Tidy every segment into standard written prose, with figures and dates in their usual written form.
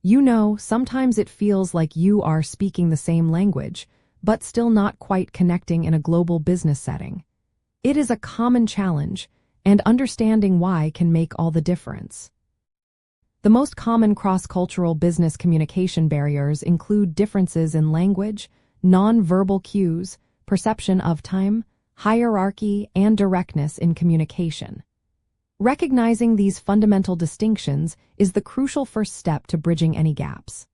Sometimes it feels like you are speaking the same language, but still not quite connecting in a global business setting. It is a common challenge, and understanding why can make all the difference. The most common cross-cultural business communication barriers include differences in language, non-verbal cues, perception of time, hierarchy, and directness in communication. Recognizing these fundamental distinctions is the crucial first step to bridging any gaps.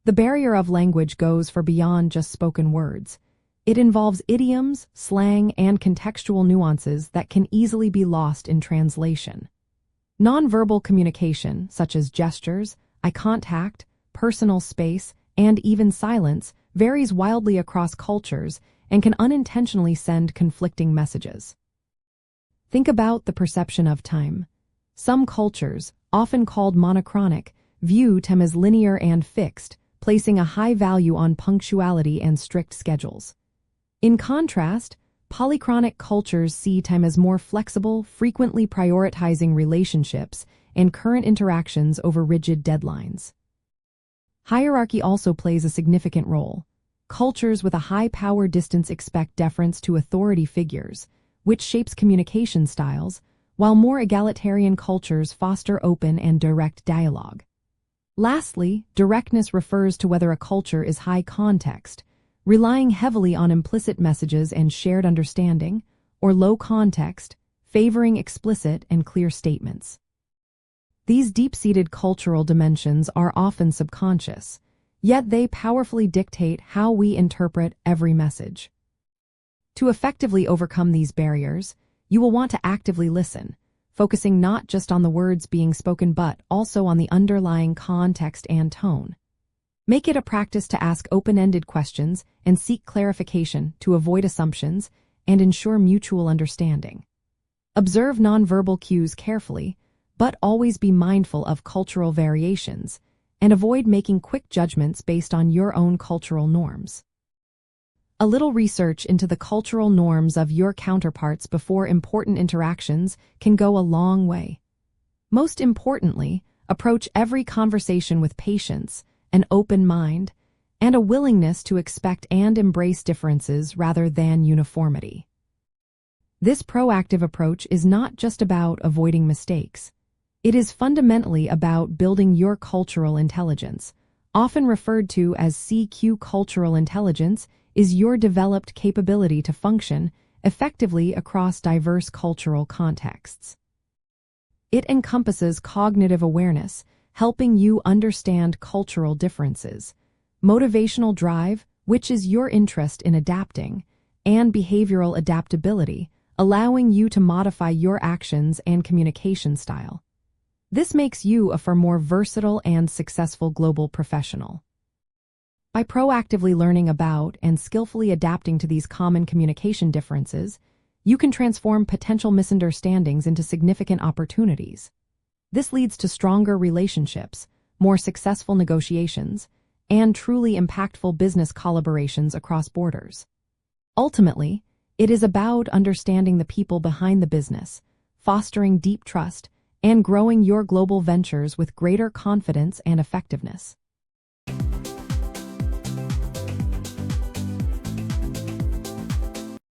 The barrier of language goes far beyond just spoken words. It involves idioms, slang, and contextual nuances that can easily be lost in translation. Nonverbal communication, such as gestures, eye contact, personal space, and even silence, varies wildly across cultures and can unintentionally send conflicting messages. Think about the perception of time. Some cultures, often called monochronic, view time as linear and fixed, placing a high value on punctuality and strict schedules. In contrast, polychronic cultures see time as more flexible, frequently prioritizing relationships and current interactions over rigid deadlines. Hierarchy also plays a significant role. Cultures with a high power distance expect deference to authority figures, which shapes communication styles, while more egalitarian cultures foster open and direct dialogue. Lastly, directness refers to whether a culture is high context, relying heavily on implicit messages and shared understanding, or low context, favoring explicit and clear statements. These deep-seated cultural dimensions are often subconscious, yet they powerfully dictate how we interpret every message. To effectively overcome these barriers, you will want to actively listen, focusing not just on the words being spoken but also on the underlying context and tone. Make it a practice to ask open-ended questions and seek clarification to avoid assumptions and ensure mutual understanding. Observe nonverbal cues carefully, but always be mindful of cultural variations and avoid making quick judgments based on your own cultural norms. A little research into the cultural norms of your counterparts before important interactions can go a long way. Most importantly, approach every conversation with patience, an open mind, and a willingness to expect and embrace differences rather than uniformity. This proactive approach is not just about avoiding mistakes. It is fundamentally about building your cultural intelligence. Often referred to as CQ. Cultural intelligence is your developed capability to function effectively across diverse cultural contexts. It encompasses cognitive awareness, helping you understand cultural differences, motivational drive, which is your interest in adapting, and behavioral adaptability, allowing you to modify your actions and communication style. This makes you a far more versatile and successful global professional. By proactively learning about and skillfully adapting to these common communication differences, you can transform potential misunderstandings into significant opportunities. This leads to stronger relationships, more successful negotiations, and truly impactful business collaborations across borders. Ultimately, it is about understanding the people behind the business, fostering deep trust, and growing your global ventures with greater confidence and effectiveness.